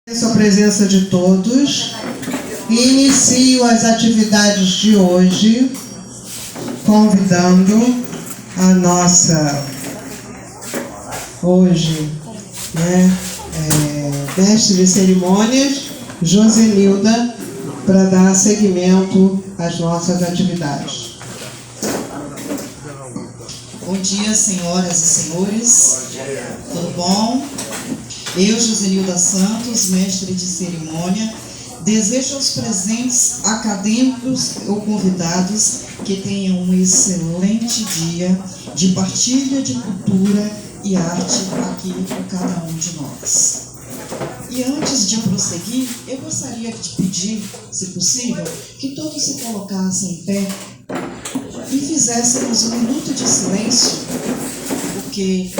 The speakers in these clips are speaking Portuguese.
Agradeço a presença de todos e inicio as atividades de hoje convidando a nossa mestre de cerimônias, Josenilda, para dar seguimento às nossas atividades. Bom dia, senhoras e senhores. Tudo bom? Eu, Josenilda Santos, mestre de cerimônia, desejo aos presentes, acadêmicos ou convidados, que tenham um excelente dia de partilha de cultura e arte aqui com cada um de nós. E antes de prosseguir, eu gostaria de pedir, se possível, que todos se colocassem em pé e fizéssemos um minuto de silêncio, porque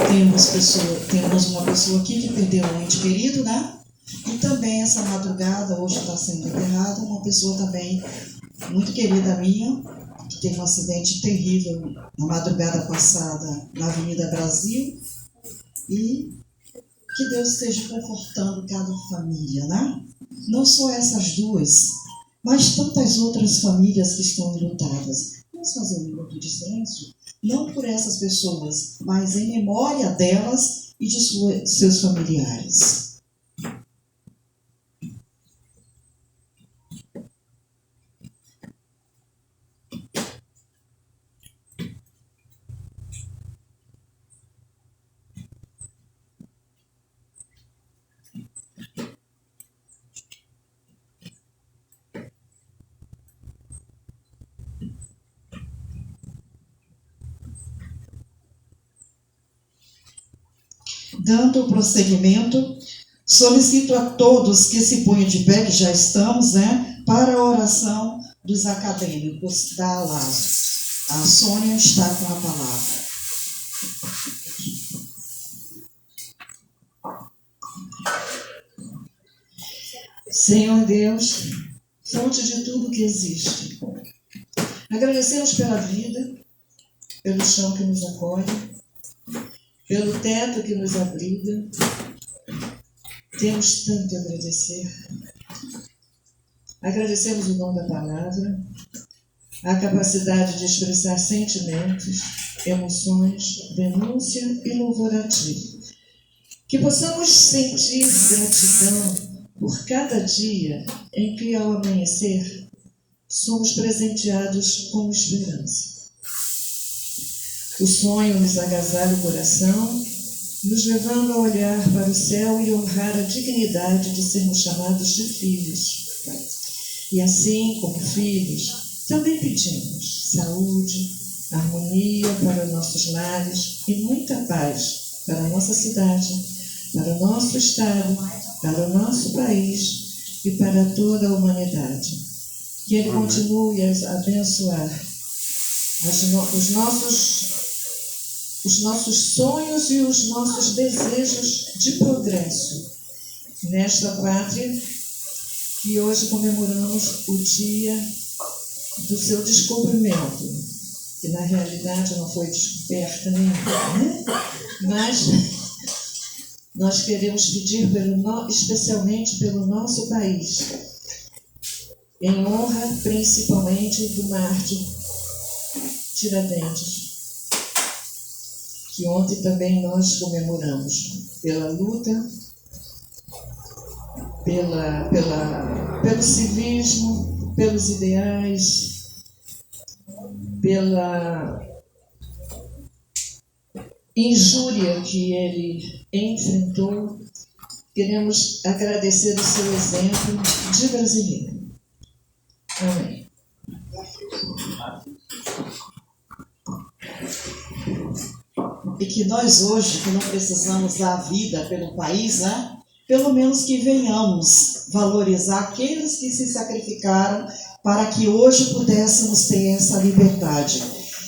temos uma pessoa aqui que perdeu um ente querido, né? E também essa madrugada, hoje está sendo enterrada, uma pessoa também muito querida minha, que teve um acidente terrível na madrugada passada na Avenida Brasil, e que Deus esteja confortando cada família, né? Não só essas duas, mas tantas outras famílias que estão enlutadas. Vamos fazer um minuto de silêncio? Não por essas pessoas, mas em memória delas e de seus familiares. Dando prosseguimento, solicito a todos que se ponham de pé, que já estamos, né, para a oração dos acadêmicos da Alaso. A Sônia está com a palavra. Senhor Deus, fonte de tudo que existe, agradecemos pela vida, pelo chão que nos acolhe, pelo teto que nos abriga. Temos tanto a agradecer. Agradecemos o dom da palavra, a capacidade de expressar sentimentos, emoções, denúncia e louvor a Ti. Que possamos sentir gratidão por cada dia em que, ao amanhecer, somos presenteados com esperança. O sonho nos agasalha o coração, nos levando a olhar para o céu e honrar a dignidade de sermos chamados de filhos. E assim, como filhos, também pedimos saúde, harmonia para nossos lares e muita paz para a nossa cidade, para o nosso estado, para o nosso país e para toda a humanidade. Que Ele continue a abençoar os nossos sonhos e os nossos desejos de progresso nesta pátria que hoje comemoramos o dia do seu descobrimento, que na realidade não foi descoberta nenhuma, né? Mas nós queremos pedir especialmente pelo nosso país, em honra principalmente do Mártir Tiradentes, que ontem também nós comemoramos pela luta, pelo civismo, pelos ideais, pela injúria que ele enfrentou. Queremos agradecer o seu exemplo de brasileiro. Amém. E que nós hoje, que não precisamos dar vida pelo país, né? Pelo menos que venhamos valorizar aqueles que se sacrificaram para que hoje pudéssemos ter essa liberdade.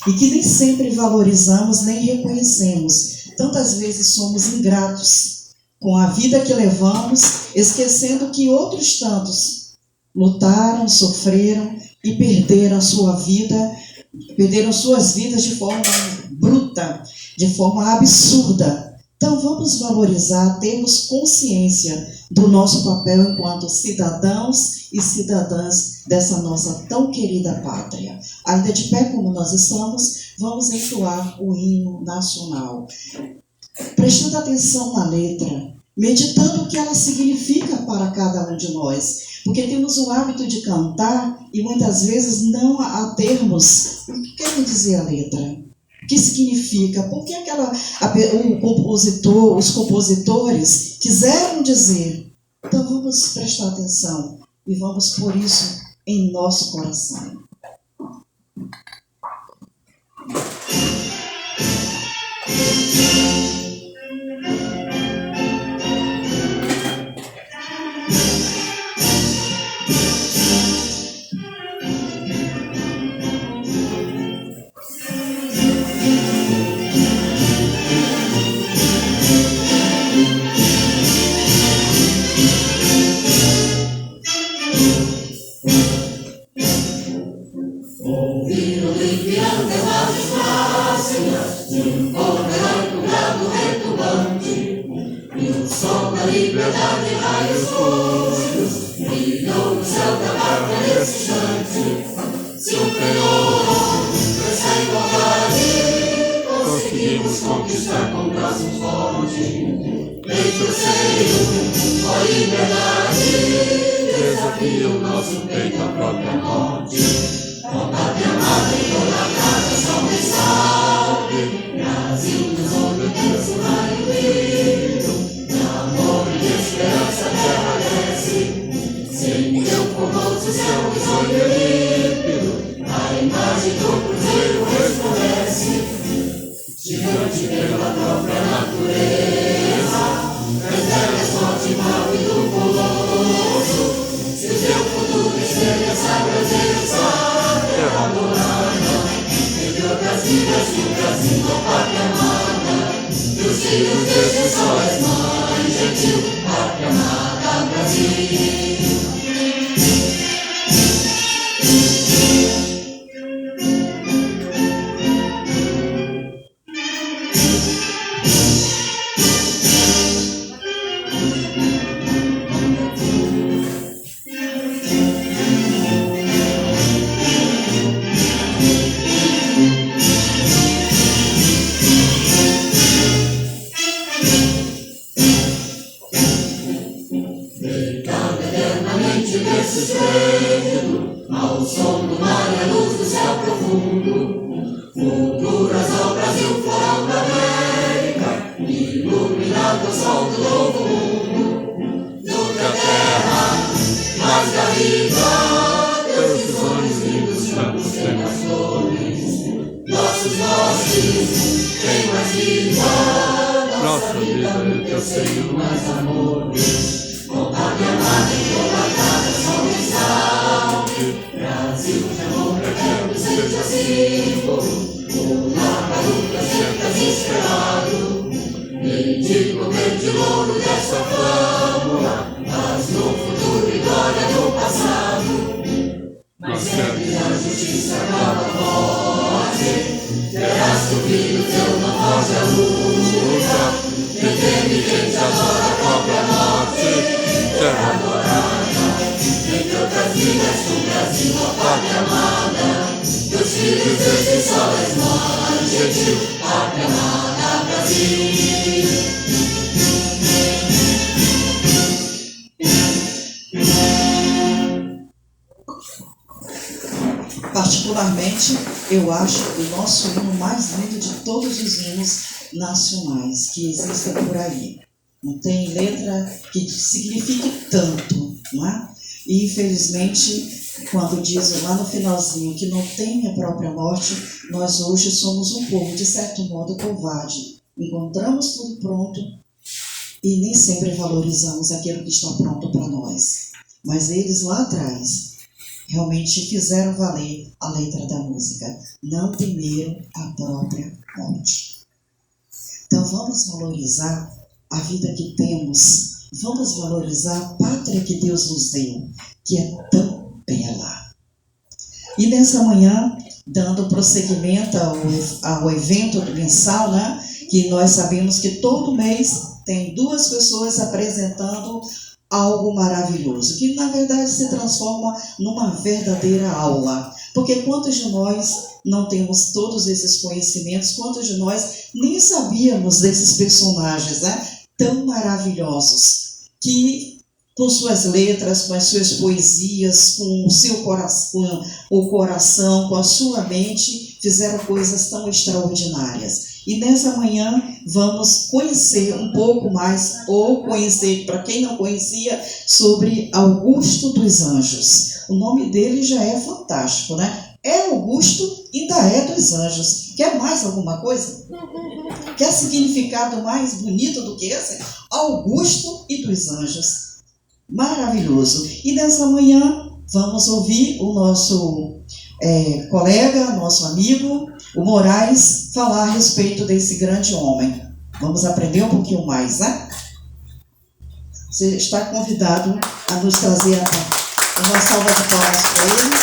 E que nem sempre valorizamos nem reconhecemos. Tantas vezes somos ingratos com a vida que levamos, esquecendo que outros tantos lutaram, sofreram e perderam a sua vida, perderam suas vidas de forma bruta, de forma absurda, Então vamos valorizar, termos consciência do nosso papel enquanto cidadãos e cidadãs dessa nossa tão querida pátria. Ainda de pé como nós estamos, vamos entoar o hino nacional. Prestando atenção na letra, meditando o que ela significa para cada um de nós. Porque temos o hábito de cantar e muitas vezes não atermos o que quer dizer a letra. O que significa? Por que os compositores quiseram dizer? Então vamos prestar atenção e vamos pôr isso em nosso coração. Conseguimos conquistar com braços fortes. Retrocedo, ó liberdade, desafia o nosso peito à própria morte. Ó pátria amada, idolatrada, salve, salve. Brasil dos homens, teu raio lindo, de amor e de esperança a terra desce. Sem teu formoso céu, o sonho límpido, a imagem do cruzeiro resplandece. Gigante pela própria natureza, reserva sorte, mal e do colosso. Se o teu futuro esteve essa grandeza, terra morada, entre outras vidas do Brasil, ó pátria amada, dos filhos desses sóis, mãe gentil, pátria amada, Brasil. Particularmente, eu acho o nosso hino mais lindo de todos os hinos nacionais que existem por aí. Não tem letra que signifique tanto, não é? E, infelizmente, quando diz lá no finalzinho que não tem a própria morte, nós hoje somos um povo, de certo modo, covarde. Encontramos tudo pronto e nem sempre valorizamos aquilo que está pronto para nós. Mas eles lá atrás realmente fizeram valer a letra da música. Não temeram a própria morte. Então vamos valorizar a vida que temos. Vamos valorizar a pátria que Deus nos deu, que é tão bela. E nessa manhã, dando prosseguimento ao evento mensal, né? que nós sabemos que todo mês tem 2 pessoas apresentando algo maravilhoso, que na verdade se transforma numa verdadeira aula. Porque quantos de nós não temos todos esses conhecimentos, quantos de nós nem sabíamos desses personagens, né, tão maravilhosos, que com suas letras, com as suas poesias, com o seu coração, com a sua mente, fizeram coisas tão extraordinárias. E nessa manhã vamos conhecer um pouco mais, ou conhecer, para quem não conhecia, sobre Augusto dos Anjos. O nome dele já é fantástico, né? É Augusto, ainda é dos Anjos. Quer mais alguma coisa? Quer significado mais bonito do que esse? Augusto e dos Anjos. Maravilhoso. E nessa manhã vamos ouvir o nosso colega, nosso amigo, o Moraes, falar a respeito desse grande homem. Vamos aprender um pouquinho mais, né? Você está convidado a nos trazer uma salva de palmas para ele.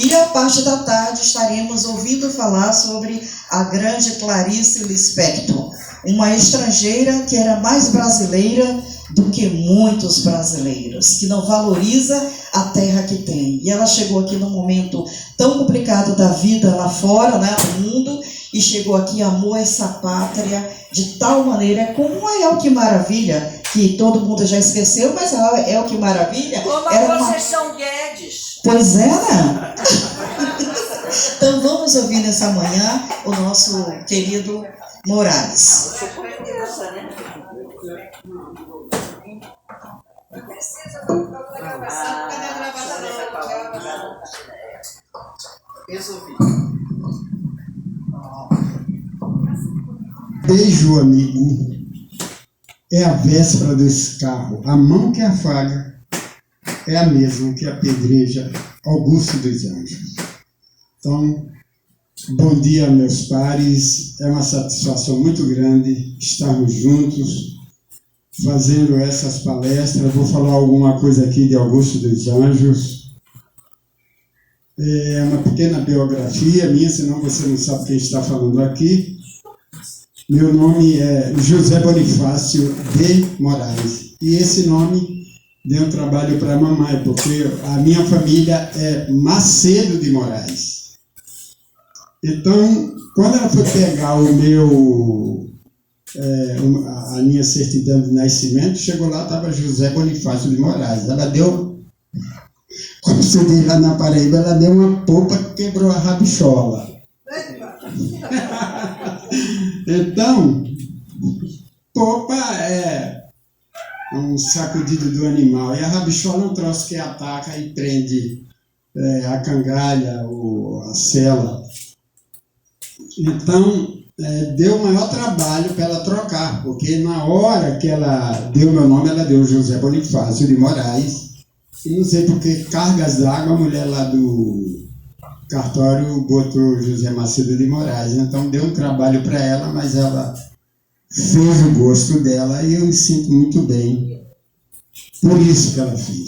E à parte da tarde estaremos ouvindo falar sobre a grande Clarice Lispector, uma estrangeira que era mais brasileira do que muitos brasileiros, que não valoriza a terra que tem. E ela chegou aqui num momento tão complicado da vida lá fora, né, no mundo, e chegou aqui, amou essa pátria de tal maneira, como a El Que Maravilha, que todo mundo já esqueceu, mas a El Que Maravilha como era a uma... Conceição Guedes. Pois é, né? Então vamos ouvir nessa manhã o nosso querido Moraes. Surpresa, né? Beijo, amigo. É a véspera do escarro. A mão que afaga é a mesma que apedreja Augusto dos Anjos. Então, bom dia, meus pares. É uma satisfação muito grande estarmos juntos fazendo essas palestras. Vou falar alguma coisa aqui de Augusto dos Anjos. É uma pequena biografia minha, senão você não sabe quem está falando aqui. Meu nome é José Bonifácio de Moraes. E esse nome deu um trabalho para a mamãe, porque a minha família é Macedo de Moraes. Então, quando ela foi pegar a minha certidão de nascimento, chegou lá, estava José Bonifácio de Moraes. Ela deu, como se diz lá na Paraíba, ela deu uma polpa que quebrou a rabichola. Então, polpa é um sacudido do animal, e a rabichola é um troço que ataca e prende a cangalha ou a sela. Então, deu o maior trabalho para ela trocar, porque na hora que ela deu meu nome, ela deu José Bonifácio de Moraes, e não sei por que cargas d'água, a mulher lá do cartório botou José Macedo de Moraes. Então deu um trabalho para ela, mas ela fez o gosto dela e eu me sinto muito bem por isso que ela fez.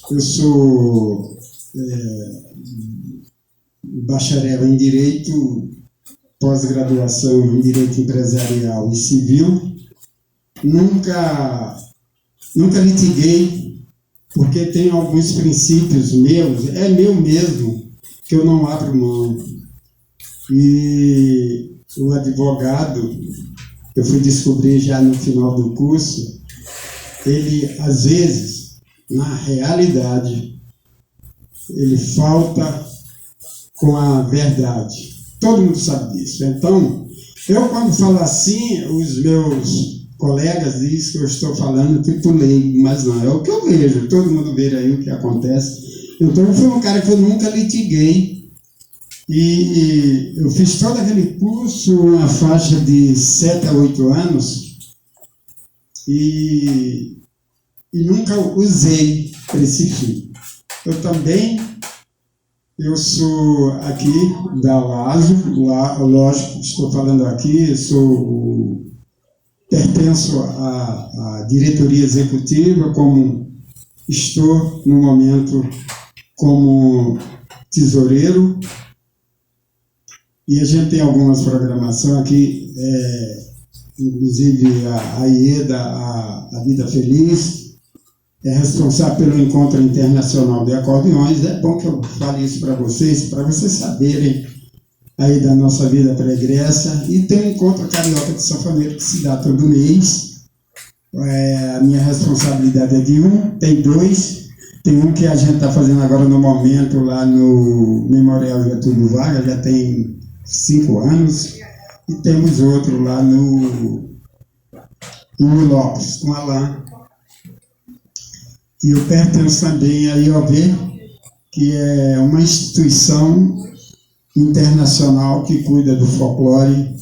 Eu sou bacharel em Direito, pós-graduação em Direito Empresarial e Civil. Nunca litiguei, porque tem alguns princípios meus, é meu mesmo, que eu não abro mão. E o advogado, eu fui descobrir já no final do curso, ele, às vezes, na realidade, ele falta com a verdade. Todo mundo sabe disso. Então, eu quando falo assim, os meus colegas dizem que eu estou falando tipo leigo, mas não, é o que eu vejo, todo mundo vê aí o que acontece. Então eu fui um cara que eu nunca litiguei, e eu fiz todo aquele curso, uma faixa de 7 a 8 anos, e nunca usei para esse fim. Eu também, eu sou aqui da LASO, lógico, estou falando aqui, eu pertenço à diretoria executiva, como estou no momento como tesoureiro, e a gente tem algumas programações aqui, inclusive a IEDA, a Vida Feliz, é responsável pelo Encontro Internacional de Acordeões. É bom que eu fale isso para vocês saberem aí da nossa vida pregressa. E tem o Encontro Carioca de Sanfoneiro, que se dá todo mês. A minha responsabilidade é de um, tem dois. Tem um que a gente está fazendo agora no momento, lá no Memorial Getúlio Vargas, já tem 5 anos. E temos outro lá no Lopes, com Alain. E eu pertenço também à IOV, que é uma instituição internacional que cuida do folclore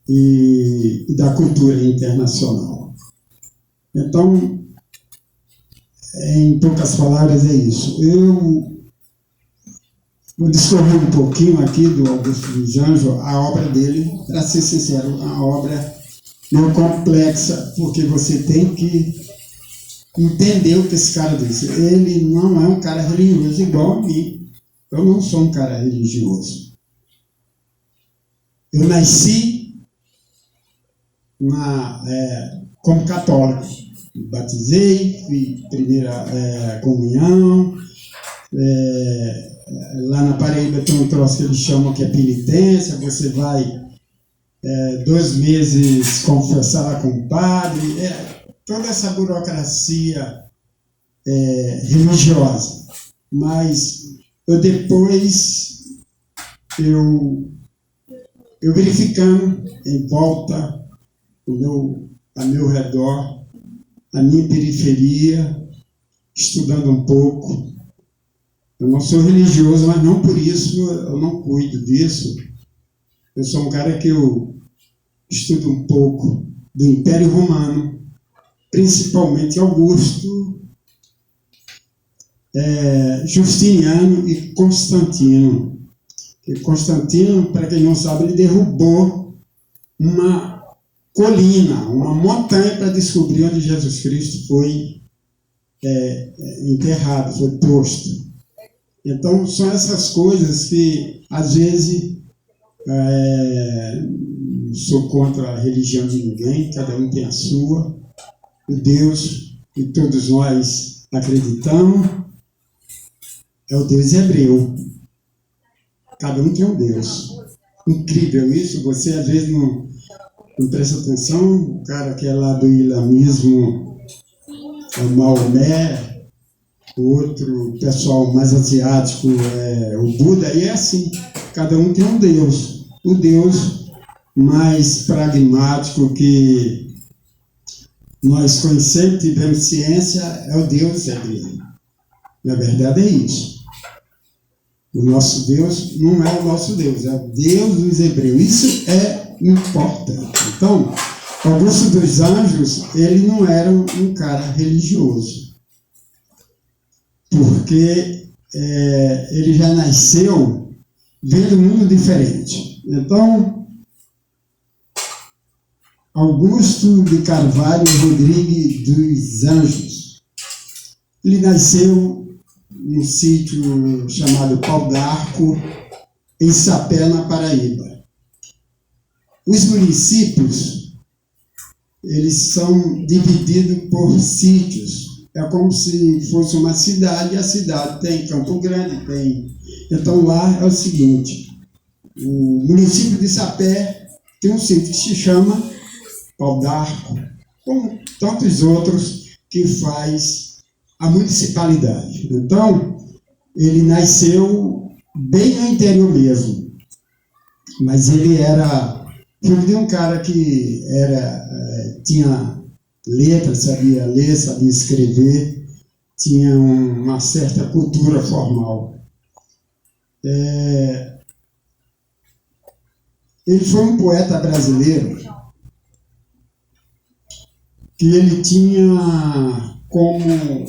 e da cultura internacional. Então, em poucas palavras, é isso. Eu vou discorrer um pouquinho aqui do Augusto dos Anjos. A obra dele, para ser sincero, é uma obra meio complexa, porque você tem que entender o que esse cara disse. Ele não é um cara religioso igual a mim. Eu não sou um cara religioso. Eu nasci como católico. Batizei, fiz primeira comunhão. Lá na Paraíba tem um troço que eles chamam que é penitência. Você vai 2 meses confessar lá com o padre. Toda essa burocracia religiosa. Mas depois, eu verificando em volta, a meu redor, a minha periferia, estudando um pouco. Eu não sou religioso, mas não por isso eu não cuido disso. Eu sou um cara que eu estudo um pouco do Império Romano, principalmente Augusto, Justiniano e Constantino. E Constantino, para quem não sabe, ele derrubou uma colina, uma montanha, para descobrir onde Jesus Cristo foi enterrado, foi posto. Então, são essas coisas que, às vezes, não sou contra a religião de ninguém, cada um tem a sua. O Deus que todos nós acreditamos é o Deus hebreu. Cada um tem um Deus. Incrível isso, você às vezes não presta atenção. O cara que é lá do islamismo é o Maomé, o outro pessoal mais asiático é o Buda, e é assim, cada um tem um Deus. O Deus mais pragmático que nós conhecemos, tivemos ciência, é o Deus hebreu. Na verdade é isso. O nosso Deus não é o nosso Deus, é o Deus dos hebreus. Isso é importante. Então, Augusto dos Anjos, ele não era um cara religioso, porque ele já nasceu vendo um mundo diferente. Então, Augusto de Carvalho Rodrigues dos Anjos, ele nasceu num sítio chamado Pau d'Arco, em Sapé, na Paraíba. Os municípios, eles são divididos por sítios. É como se fosse uma cidade, e a cidade tem Campo Grande, tem... Então lá é o seguinte, o município de Sapé tem um sítio que se chama Pau d'Arco, como tantos outros que faz a municipalidade. Então, ele nasceu bem no interior mesmo, mas ele era filho de um cara que tinha letra, sabia ler, sabia escrever, tinha uma certa cultura formal. Ele foi um poeta brasileiro que ele tinha como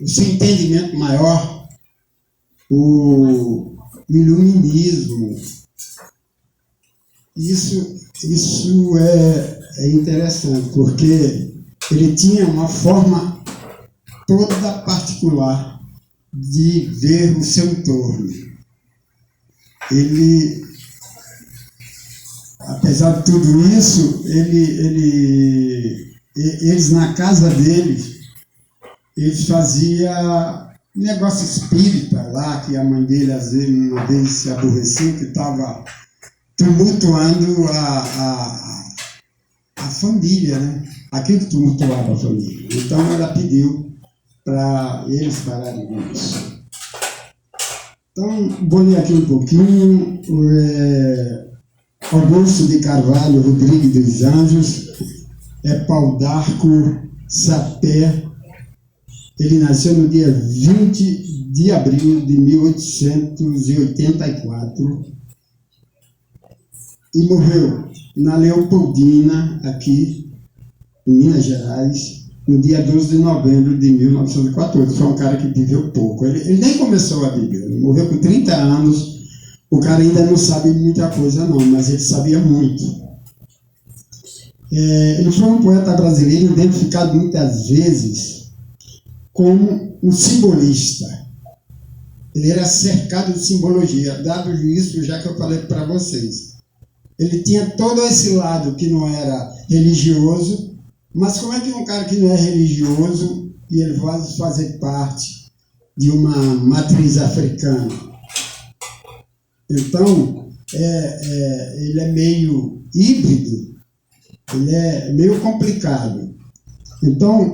o seu entendimento maior o iluminismo. Isso é interessante, porque ele tinha uma forma toda particular de ver o seu entorno. Ele, apesar de tudo isso, eles na casa deles, eles faziam negócio espírita lá, que a mãe dele, às vezes, uma vez se aborreceu, que estava tumultuando a família, né? Aquilo que tumultuava a família. Então ela pediu para eles pararem com isso. Então, vou ler aqui um pouquinho. Augusto de Carvalho Rodrigues dos Anjos, Pau d'Arco, Sapé. Ele nasceu no dia 20 de abril de 1884 e morreu na Leopoldina, aqui em Minas Gerais, no dia 12 de novembro de 1914. Foi um cara que viveu pouco. Ele nem começou a viver, ele morreu com 30 anos. O cara ainda não sabe muita coisa não, mas ele sabia muito. Ele foi um poeta brasileiro identificado muitas vezes como um simbolista. Ele era cercado de simbologia, dado isso já que eu falei para vocês. Ele tinha todo esse lado que não era religioso, mas como é que um cara que não é religioso e ele vai fazer parte de uma matriz africana? Então, ele é meio híbrido, ele é meio complicado. Então,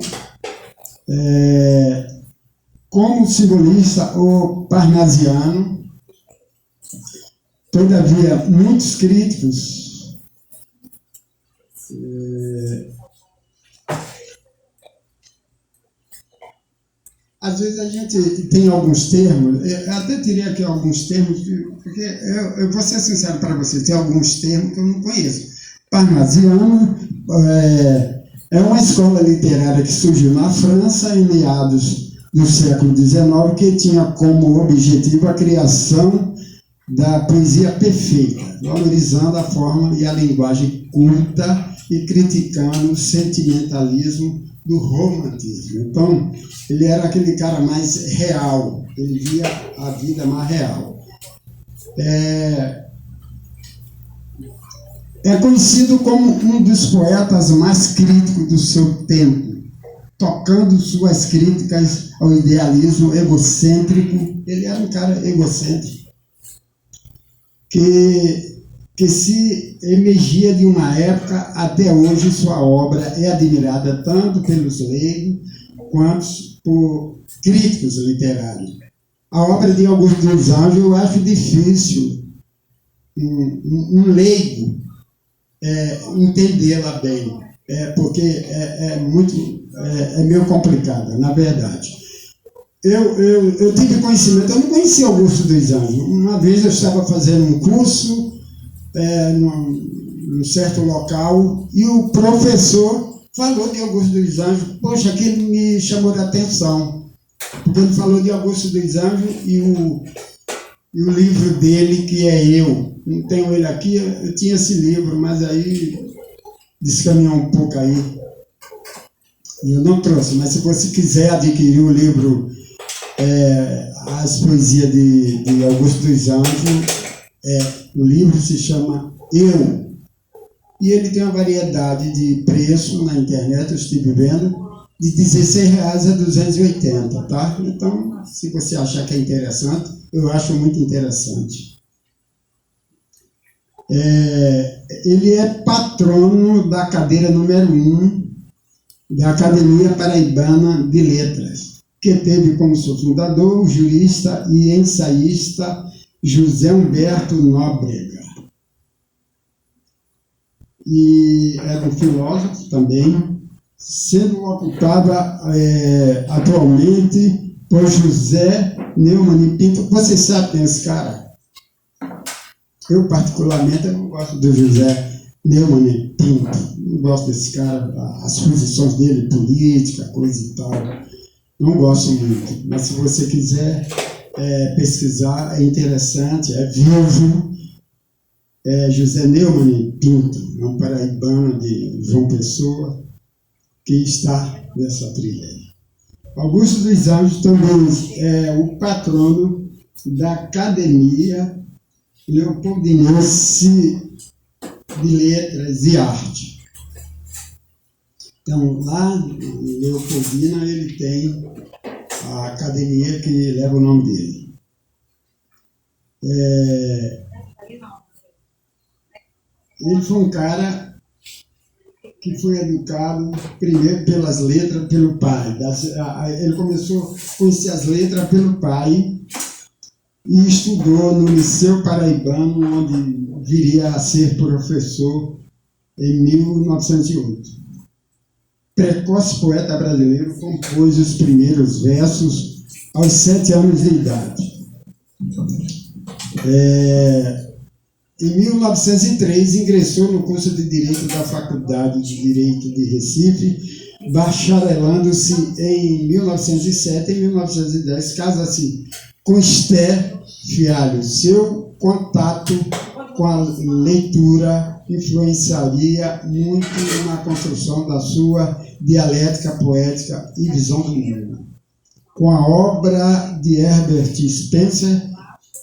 como simbolista ou parnasiano, todavia, muitos críticos às vezes a gente tem alguns termos, eu até tirei aqui alguns termos, porque eu vou ser sincero para vocês, tem alguns termos que eu não conheço. Parnasiano é uma escola literária que surgiu na França em meados do século XIX, que tinha como objetivo a criação da poesia perfeita, valorizando a forma e a linguagem culta e criticando o sentimentalismo do romantismo. Então, ele era aquele cara mais real, ele via a vida mais real. É conhecido como um dos poetas mais críticos do seu tempo, tocando suas críticas ao idealismo egocêntrico. Ele era um cara egocêntrico, que se emergia de uma época. Até hoje sua obra é admirada tanto pelos leigos quanto por críticos literários. A obra de Augusto dos Anjos eu acho difícil um leigo entendê-la bem, porque é meio complicada, na verdade. Eu tive conhecimento, eu não conhecia Augusto dos Anjos. Uma vez eu estava fazendo um curso num certo local e o professor falou de Augusto dos Anjos. Poxa, aquilo me chamou a atenção, porque ele falou de Augusto dos Anjos e o livro dele, que é Eu. Não tenho ele aqui, eu tinha esse livro, mas aí descaminhou um pouco aí. E eu não trouxe, mas se você quiser adquirir o livro As Poesias de Augusto dos Anjos, o livro se chama Eu. E ele tem uma variedade de preço na internet, eu estive vendo, de R$16 a R$280, tá? Então, se você achar que é interessante, eu acho muito interessante. Ele é patrono da cadeira número 1 da Academia Paraibana de Letras, que teve como seu fundador o jurista e ensaísta José Humberto Nóbrega. E era um filósofo também, sendo ocupado atualmente por José Neumann e Pinto. Você sabe quem é esse cara? Eu, particularmente, não gosto do José Neumann e Pinto. Não gosto desse cara, as posições dele, política, coisa e tal. Não gosto muito. Mas se você quiser pesquisar, é interessante, é vivo. José Neumann e Pinto, um paraibano de João Pessoa, que está nessa trilha aí. Augusto dos Anjos também é o patrono da Academia Leopoldinense de Letras e Arte. Então, lá em Leopoldina, ele tem a academia que leva o nome dele. Ele foi um cara que foi educado primeiro pelas letras, pelo pai. Ele começou a conhecer as letras pelo pai e estudou no Liceu Paraibano, onde viria a ser professor em 1908. Precoce poeta brasileiro, compôs os primeiros versos aos 7 anos de idade. Em 1903, ingressou no curso de Direito da Faculdade de Direito de Recife, bacharelando-se em 1907 e 1910, casa-se com Esther Fialho. Seu contato com a leitura influenciaria muito na construção da sua dialética poética e visão do mundo. Com a obra de Herbert Spencer,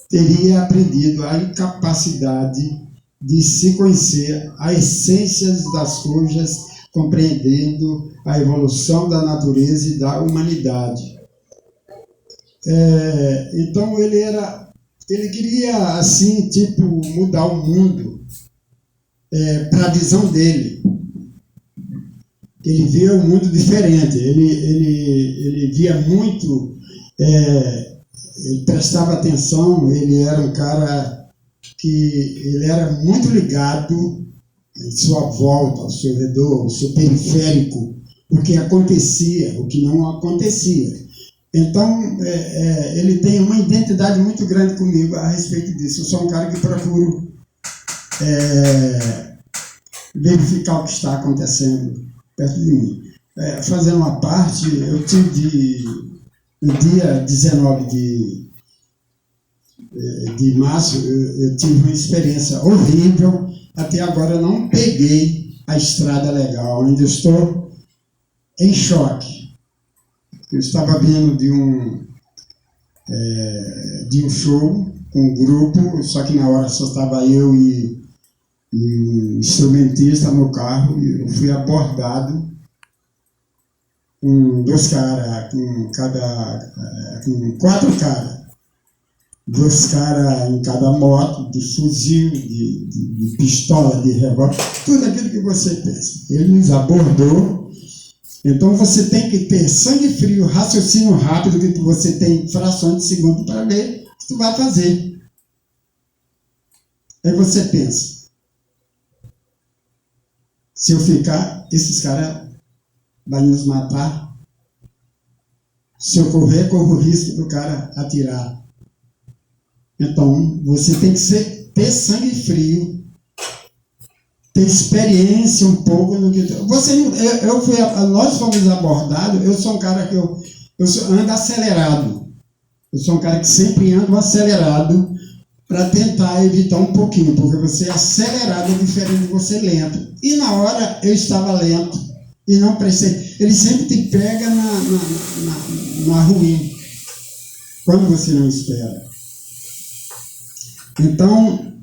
teria aprendido a incapacidade de se conhecer as essências das coisas, compreendendo a evolução da natureza e da humanidade. Então ele queria assim, mudar o mundo para a visão dele. Ele via um mundo diferente. Ele via muito. Ele prestava atenção, ele era um cara que ele era muito ligado em sua volta, ao seu redor, ao seu periférico, o que acontecia, o que não acontecia. Então, ele tem uma identidade muito grande comigo a respeito disso. Eu sou um cara que procuro verificar o que está acontecendo perto de mim. Fazendo uma parte, eu tive... No dia 19 de março, eu tive uma experiência horrível. Até agora eu não peguei a estrada legal. Ainda estou em choque. Eu estava vindo de um show com um grupo, só que na hora só estava eu e um instrumentista no carro, e eu fui abordado com 2 caras, com 4 caras. 2 caras em cada moto, de fuzil, de pistola, de revólver, tudo aquilo que você pensa. Ele nos abordou. Então você tem que ter sangue frio, raciocínio rápido, que você tem frações de segundo para ver o que tu vai fazer. Aí você pensa, se eu ficar, esses caras vai nos matar. Se eu correr, corro o risco do cara atirar. Então, você tem que ter sangue frio, ter experiência um pouco no que... Nós fomos abordados, eu sou um cara que eu ando acelerado. Eu sou um cara que sempre ando acelerado para tentar evitar um pouquinho, porque você acelerado é diferente de você lento. E na hora eu estava lento e não prestei. Ele sempre te pega na ruim, quando você não espera. Então,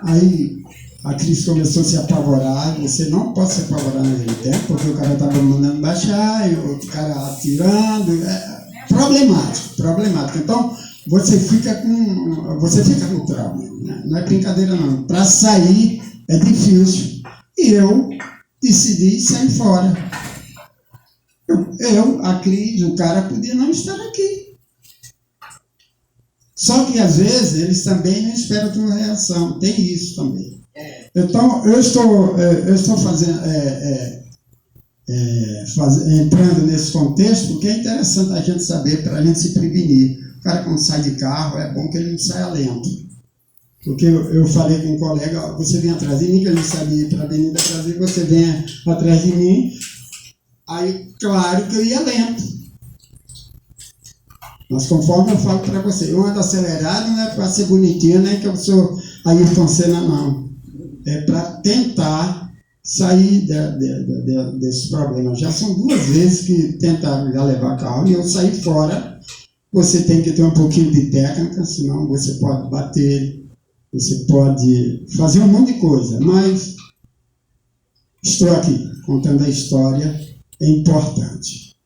aí a Cris começou a se apavorar. Você não pode se apavorar naquele tempo, porque o cara estava mandando baixar, e o outro cara atirando. Problemático. Então, você fica com trauma, né? Não é brincadeira não. Para sair é difícil. E eu decidi sair fora. A Cris, o cara podia não estar aqui. Só que às vezes eles também não esperam a tua reação. Tem isso também. Então, eu estou fazendo, entrando nesse contexto, porque é interessante a gente saber, para a gente se prevenir. O cara, quando sai de carro, é bom que ele não saia lento. Porque eu falei com um colega, você vem atrás de mim, que eu não sabia ir para a Avenida Brasil, você vem atrás de mim. Aí, claro que eu ia lento. Mas conforme eu falo para você, eu ando acelerado, não é para ser bonitinho, nem que eu sou Ayrton Senna, não. É para tentar sair desse problema. Já são 2 vezes que tentaram já levar carro e eu saí fora. Você tem que ter um pouquinho de técnica, senão você pode bater, você pode fazer um monte de coisa, mas estou aqui contando a história, é importante.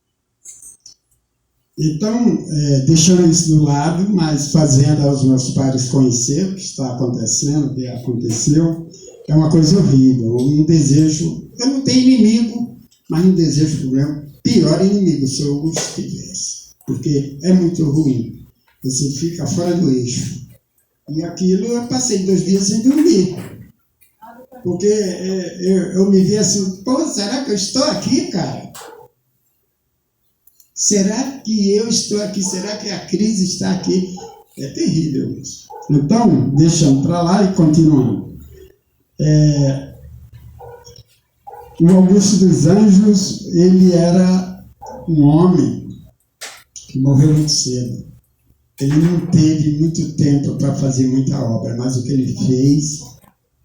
Então, deixando isso do lado, mas fazendo aos meus pares conhecer o que está acontecendo, o que aconteceu, é uma coisa horrível, um desejo, eu não tenho inimigo, mas um desejo do meu pior inimigo, se eu os tivesse, porque é muito ruim, você fica fora do eixo. E aquilo eu passei 2 dias sem dormir, porque eu me vi assim, pô, será que eu estou aqui, cara? Será que eu estou aqui? Será que a crise está aqui? É terrível isso. Então, deixando para lá e continuando. O Augusto dos Anjos, ele era um homem que morreu muito cedo. Ele não teve muito tempo para fazer muita obra, mas o que ele fez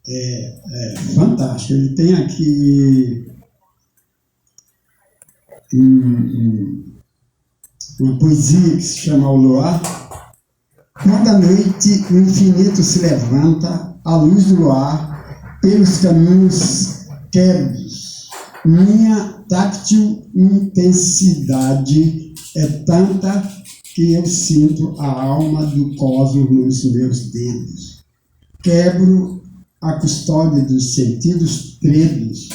é fantástico. Ele tem aqui uma poesia que se chama O Luar. Quando à noite o infinito se levanta, a luz do luar, pelos caminhos quebros, minha táctil intensidade é tanta que eu sinto a alma do cosmos nos meus dedos. Quebro a custódia dos sentidos tredos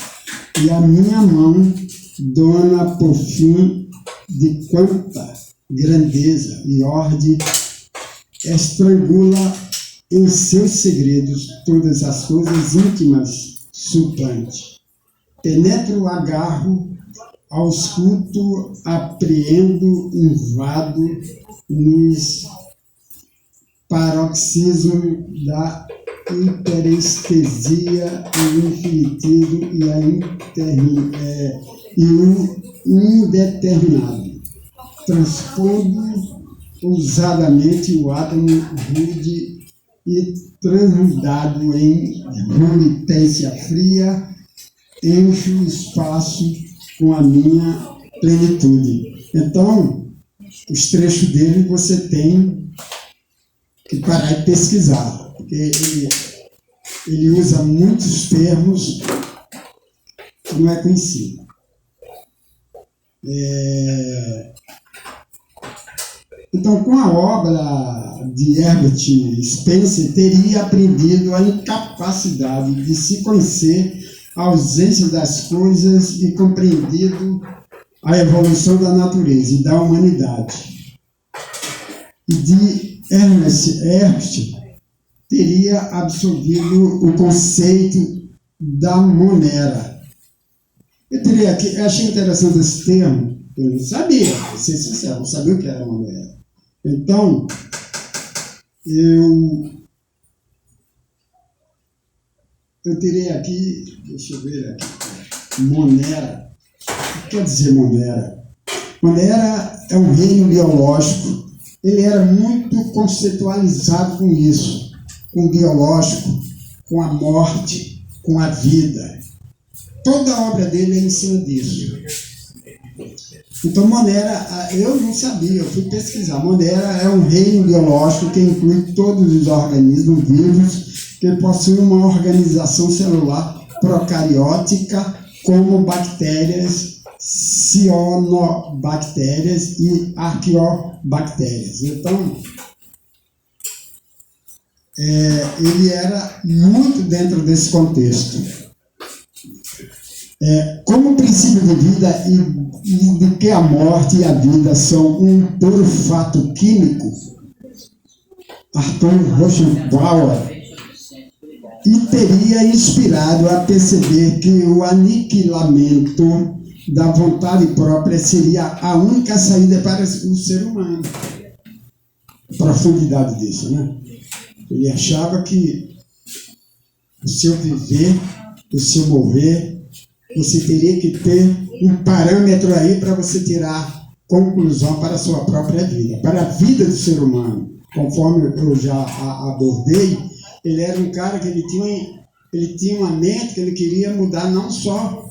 e a minha mão, dona por fim de quanta grandeza e ordem, estrangula em seus segredos todas as coisas íntimas suplante. Penetro o agarro, ausculto, apreendo, invado nos paroxismos da hiperestesia e infinitismo e o indeterminado. Transpondo ousadamente o átomo rude e transmudado em volitência fria, encho o espaço com a minha plenitude. Então, os trechos dele você tem que parar e pesquisar, porque ele usa muitos termos que não é conhecido. Então, com a obra de Herbert Spencer, teria aprendido a incapacidade de se conhecer a ausência das coisas e compreendido a evolução da natureza e da humanidade. E de Ernst teria absorvido o conceito da monera. Eu achei interessante esse termo, eu não sabia, vou ser sincero, não sabia o que era monera. Então, eu terei aqui, deixa eu ver aqui, monera. O que quer dizer monera? Monera é um reino biológico. Ele era muito conceitualizado com isso, com o biológico, com a morte, com a vida. Toda a obra dele é em cima disso. Então, monera, eu não sabia, eu fui pesquisar. Monera é um reino biológico que inclui todos os organismos vivos que possuem uma organização celular procariótica, como bactérias, cianobactérias e arqueobactérias. Então, ele era muito dentro desse contexto. Como princípio de vida e de que a morte e a vida são um puro fato químico, Arthur Rochenbauer e teria inspirado a perceber que o aniquilamento da vontade própria seria a única saída para o ser humano. A profundidade disso, né? Ele achava que o seu viver, o seu morrer, você teria que ter um parâmetro aí para você tirar conclusão para a sua própria vida, para a vida do ser humano. Conforme eu já abordei, ele era um cara que ele tinha ele tinha uma mente que ele queria mudar não só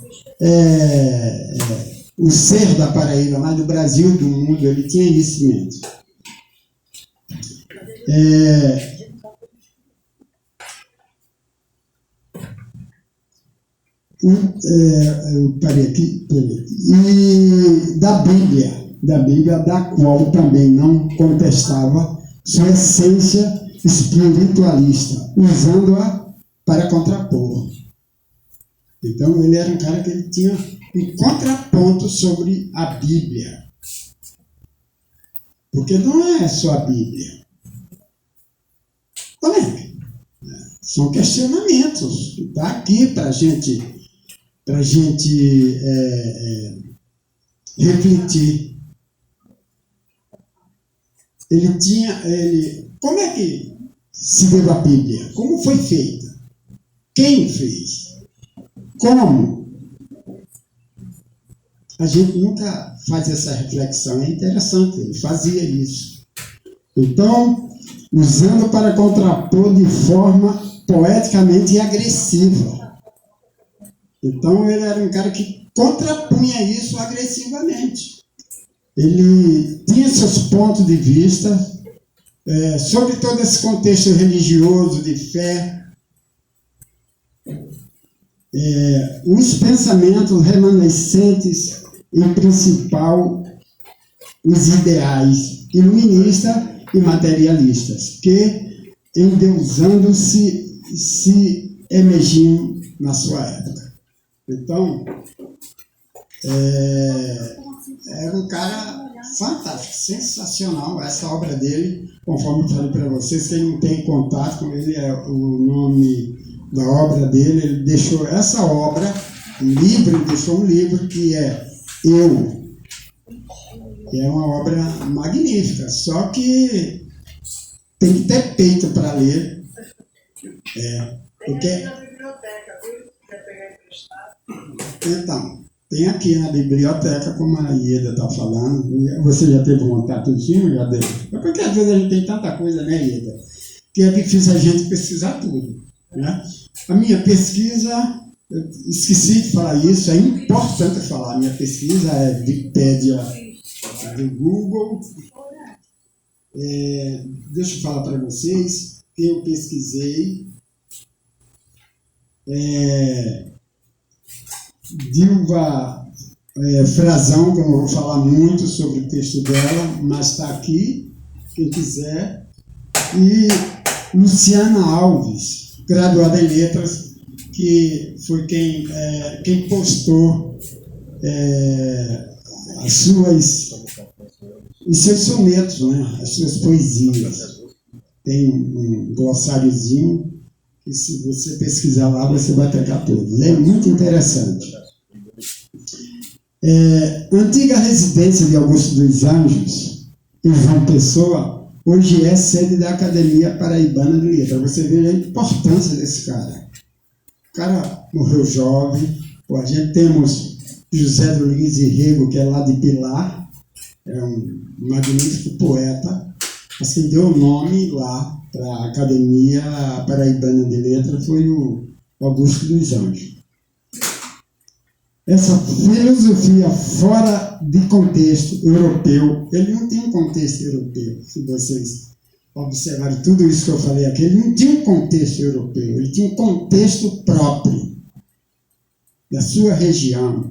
o ser da Paraíba, mas do Brasil, do mundo. Ele tinha isso em mente. Parei aqui. E da Bíblia, da qual também não contestava sua essência espiritualista, usando-a para contrapor. Então, ele era um cara que ele tinha um contraponto sobre a Bíblia. Porque não é só a Bíblia. São questionamentos que estão aqui para a gente refletir. Como é que se deu a Bíblia? Como foi feita? Quem fez? Como? A gente nunca faz essa reflexão. É interessante, ele fazia isso. Então, usando para contrapor de forma poeticamente agressiva. Então, ele era um cara que contrapunha isso agressivamente. Ele tinha seus pontos de vista sobre todo esse contexto religioso, de fé. Os pensamentos remanescentes, em principal, os ideais iluministas e materialistas, que, endeusando-se emergiam na sua época. Então, era um cara fantástico, sensacional. Essa obra dele, conforme eu falei para vocês, quem não tem contato com ele, o nome da obra dele, ele deixou essa obra, ele deixou um livro que é Eu, que é uma obra magnífica, só que tem que ter peito para ler. Porque... Então, tem aqui na biblioteca, como a Ieda está falando. Você já teve vontade tudinho? Já deu? É porque às vezes a gente tem tanta coisa, né, Ieda? Que é difícil a gente pesquisar tudo, né? A minha pesquisa, eu esqueci de falar isso, é importante falar. A minha pesquisa é Wikipédia do Google. Deixa eu falar para vocês que eu pesquisei Dilva Frazão, que eu não vou falar muito sobre o texto dela, mas está aqui, quem quiser. E Luciana Alves, graduada em letras, que foi quem postou os seus sonetos, né? As suas poesias. Tem um glossáriozinho, que se você pesquisar lá, você vai pegar todos. É muito interessante. Antiga residência de Augusto dos Anjos, em João Pessoa, hoje é sede da Academia Paraibana de Letras. Você vê a importância desse cara. O cara morreu jovem. A gente temos José Luiz Rego, que é lá de Pilar, é um magnífico poeta, mas quem deu o nome lá para a Academia Paraibana de Letras foi o Augusto dos Anjos. Essa filosofia fora de contexto europeu, ele não tem um contexto europeu, se vocês observarem tudo isso que eu falei aqui, ele não tinha um contexto europeu, ele tinha um contexto próprio da sua região.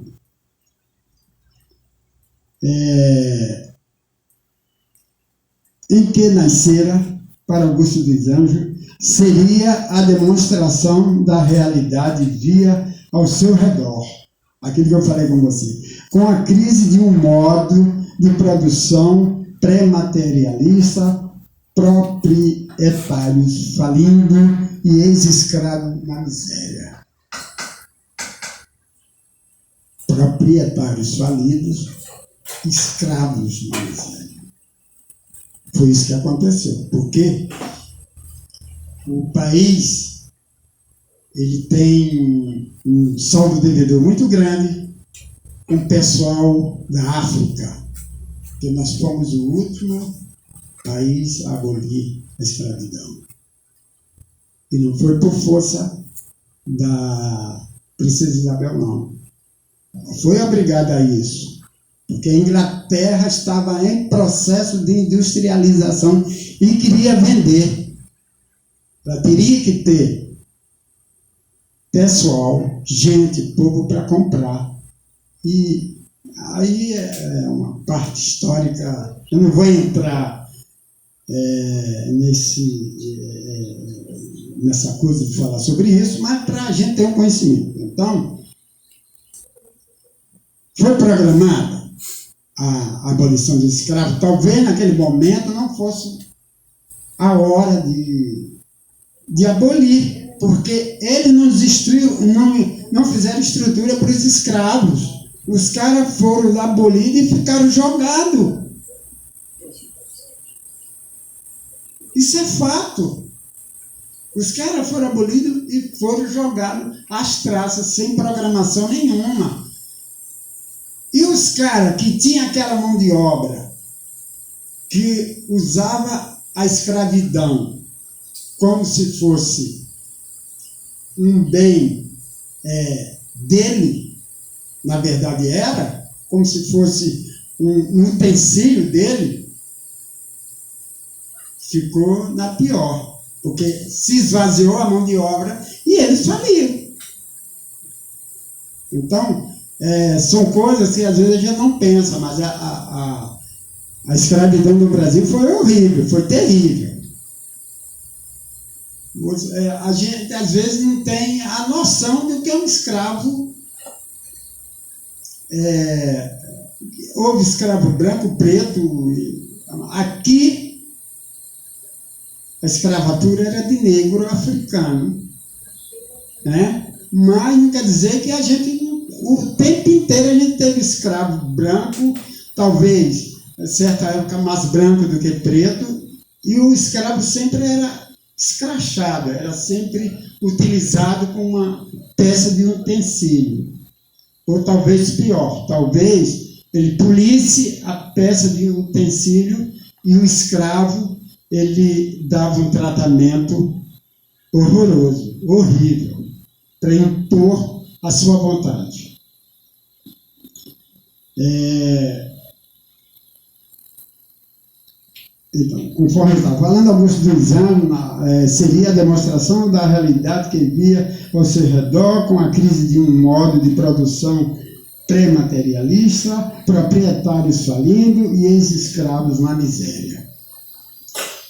Em que nascera, para Augusto dos Anjos, seria a demonstração da realidade via ao seu redor. Aquilo que eu falei com você. Com a crise de um modo de produção pré-materialista, proprietários falindo e ex-escravos na miséria. Proprietários falidos, escravos na miséria. Foi isso que aconteceu. Porque o país ele tem um saldo devedor muito grande com o pessoal da África, porque nós fomos o último país a abolir a escravidão. E não foi por força da Princesa Isabel, não. Foi obrigada a isso, porque a Inglaterra estava em processo de industrialização e queria vender. Ela teria que ter pessoal, gente, povo para comprar. E aí é uma parte histórica, eu não vou entrar nessa coisa de falar sobre isso, mas para a gente ter um conhecimento. Então, foi programada a abolição dos escravos. Talvez naquele momento não fosse a hora de abolir, porque eles não fizeram estrutura para os escravos. Os caras foram abolidos e ficaram jogados. Isso é fato. Os caras foram abolidos e foram jogados às traças, sem programação nenhuma. E os caras que tinham aquela mão de obra, que usava a escravidão como se fosse um bem dele, na verdade era, como se fosse um utensílio dele, ficou na pior, porque se esvaziou a mão de obra e eles faliram. Então, são coisas que às vezes a gente não pensa, mas a escravidão no Brasil foi horrível, foi terrível. A gente às vezes não tem a noção do que é um escravo. Houve escravo branco, preto. Aqui a escravatura era de negro africano, né? Mas não quer dizer que a gente, o tempo inteiro a gente teve escravo branco, talvez em certa época mais branco do que preto, e o escravo sempre era escrachado, era sempre utilizado como uma peça de utensílio. Ou talvez pior, talvez ele polisse a peça de utensílio e o escravo ele dava um tratamento horroroso, horrível, para impor a sua vontade. Então, conforme eu estava falando, Augusto dos Anjos seria a demonstração da realidade que via ao seu redor, com a crise de um modo de produção pré-materialista, proprietários falindo e ex-escravos na miséria.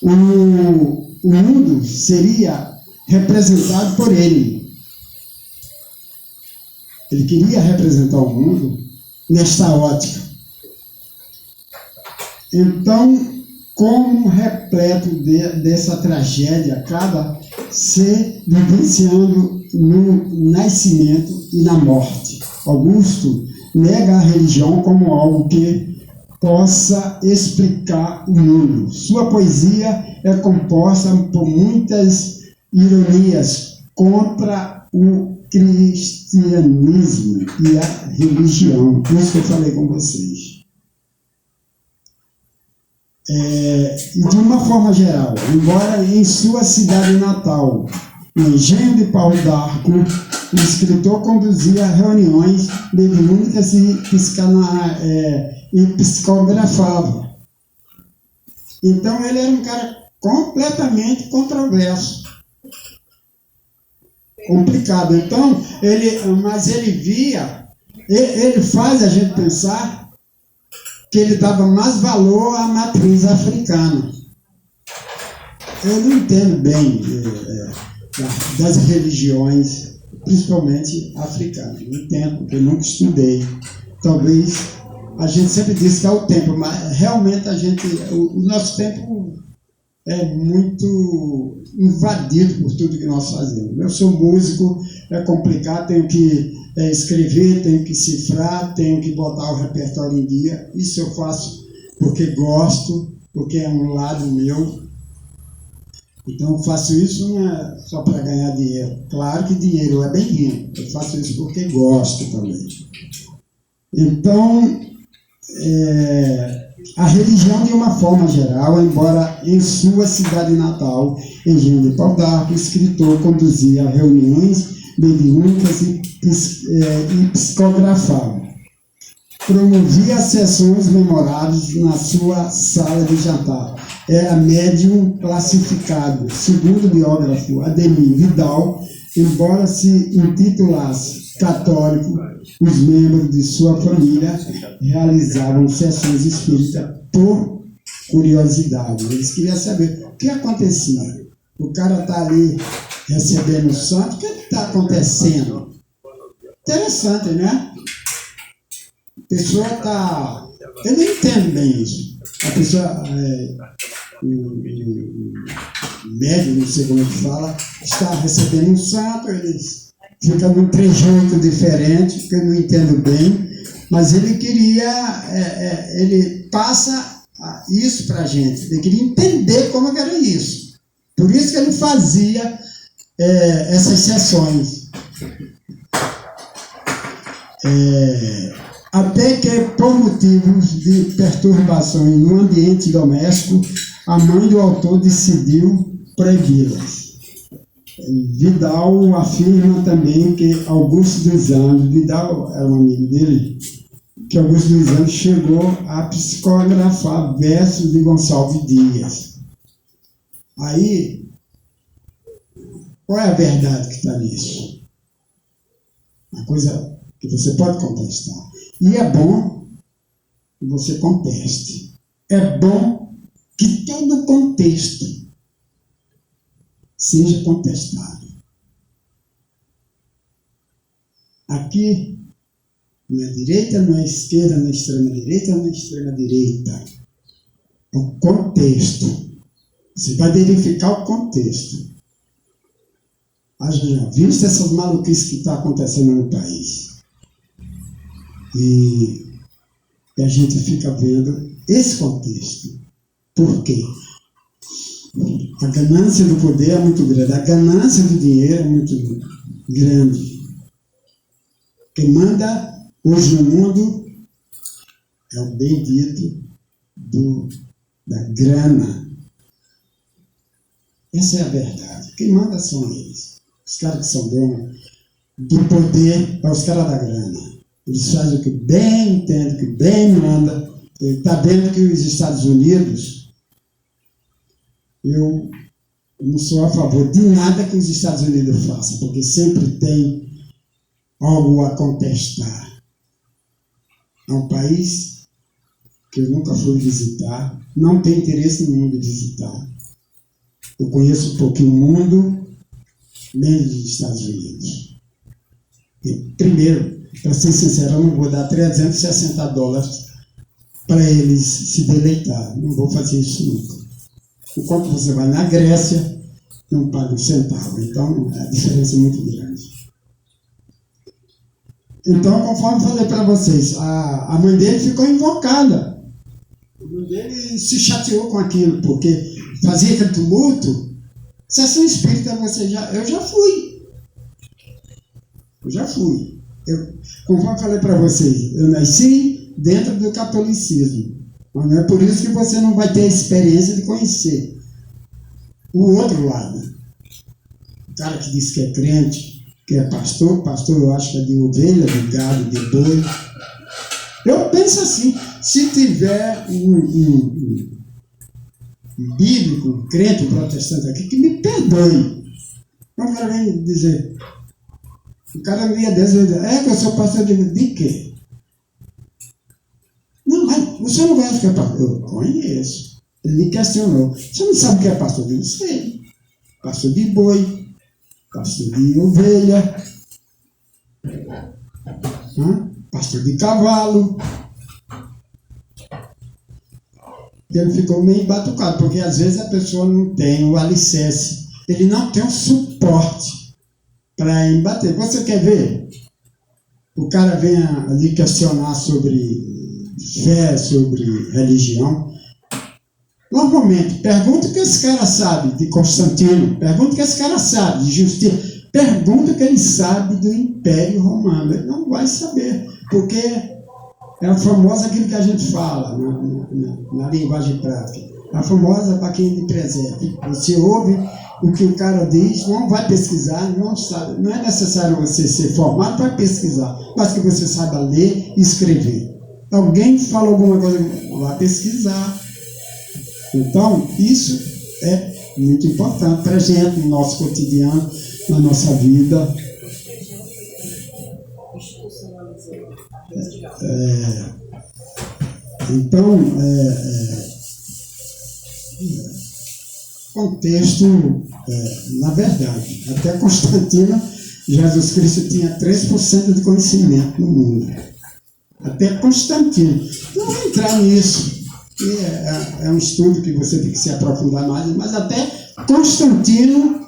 O mundo seria representado por ele. Ele queria representar o mundo nesta ótica. Então, como repleto dessa tragédia acaba se vivenciando no nascimento e na morte. Augusto nega a religião como algo que possa explicar o mundo. Sua poesia é composta por muitas ironias contra o cristianismo e a religião. Por isso que eu falei com vocês. E de uma forma geral, embora em sua cidade natal, no Engenho de Pau d'Arco, o escritor conduzia reuniões mediúnicas e psicografava. Então ele era um cara completamente controverso, complicado. Então, mas ele via, ele faz a gente pensar que ele dava mais valor à matriz africana. Eu não entendo bem das religiões, principalmente africanas. Não entendo, porque eu nunca estudei. Talvez a gente sempre diz que é o tempo, mas realmente o nosso tempo é muito invadido por tudo que nós fazemos. Eu sou músico, é complicado, tenho que escrever, tenho que cifrar, tenho que botar o repertório em dia. Isso eu faço porque gosto, porque é um lado meu. Então eu faço isso não é só para ganhar dinheiro. Claro que dinheiro é bem-vindo. Eu faço isso porque gosto também. Então, a religião de uma forma geral, embora em sua cidade natal, Engenho de Pau d'Arco, o escritor conduzia reuniões mediúnicas e psicografava. Promovia sessões memoráveis na sua sala de jantar. Era médium classificado, segundo o biógrafo Ademir Vidal, embora se intitulasse católico, os membros de sua família realizavam sessões espíritas por curiosidade. Eles queriam saber o que acontecia. O cara está ali recebendo o santo, o que está acontecendo? Interessante, né? A pessoa está... Eu não entendo bem isso. A pessoa, o médium, não sei como é que fala, está recebendo um santo, ele fica num trejeito diferente, que eu não entendo bem, mas ele queria, ele passa isso para a gente, ele queria entender como era isso. Por isso que ele fazia essas sessões. Até que, por motivos de perturbações no ambiente doméstico, a mãe do autor decidiu proibi-las. Vidal afirma também que Augusto dos Anjos, Vidal era um amigo dele, que Augusto dos Anjos chegou a psicografar versos de Gonçalves Dias. Aí, qual é a verdade que está nisso? Uma coisa que você pode contestar. E é bom que você conteste. É bom que todo contexto seja contestado. Aqui, não é direita, não é esquerda, não é extrema-direita, não é extrema-direita. O contexto. Você vai verificar o contexto. Haja visto essas maluquices que estão acontecendo no país. E a gente fica vendo esse contexto. Por quê? A ganância do poder é muito grande, a ganância do dinheiro é muito grande. Quem manda hoje no mundo é o bendito da grana. Essa é a verdade. Quem manda são eles. Os caras que são donos do poder, é os caras da grana. Eles fazem o que bem entende, o que bem manda. Está vendo que os Estados Unidos, eu não sou a favor de nada que os Estados Unidos façam, porque sempre tem algo a contestar. É um país que eu nunca fui visitar, não tenho interesse nenhum de visitar. Eu conheço um pouquinho o mundo, menos os Estados Unidos. E, primeiro, para ser sincero, eu não vou dar $360 para eles se deleitar. Não vou fazer isso nunca. Enquanto você vai na Grécia, não paga um centavo. Então, a diferença é muito grande. Então, conforme falei para vocês, a mãe dele ficou invocada. A mãe dele se chateou com aquilo, porque fazia aquele tumulto. Sessão espírita, eu já fui. Conforme falei para vocês, eu nasci dentro do catolicismo. Mas não é por isso que você não vai ter a experiência de conhecer o outro lado. O cara que diz que é crente, que é pastor eu acho que é de ovelha, de gado, de boi. Eu penso assim, se tiver um bíblico, um crente, um protestante aqui, que me perdoe. Não quero nem dizer. O cara me ia dizer, que eu sou pastor de quê? Não, mas você não conhece o que é pastor? Eu conheço. Ele me questionou. Você não sabe o que é pastor? Eu não sei. Pastor de boi, pastor de ovelha, pastor de cavalo. Ele ficou meio batucado, porque às vezes a pessoa não tem o alicerce, ele não tem o suporte para embater. Você quer ver? O cara vem ali questionar sobre fé, sobre religião. Normalmente, pergunta o que esse cara sabe de Constantino, pergunta o que esse cara sabe de justiça, pergunta o que ele sabe do Império Romano. Ele não vai saber, porque é a famosa aquilo que a gente fala na linguagem prática. A famosa para quem lhe preserva. Você ouve o que o cara diz, não vai pesquisar, não sabe. Não é necessário você ser formado para pesquisar, mas que você saiba ler e escrever. Alguém fala alguma coisa, vai pesquisar. Então, isso é muito importante para a gente, no nosso cotidiano, na nossa vida. Então, contexto, na verdade, até Constantino, Jesus Cristo tinha 3% de conhecimento no mundo. Até Constantino. Não vou entrar nisso, é um estudo que você tem que se aprofundar mais, mas até Constantino,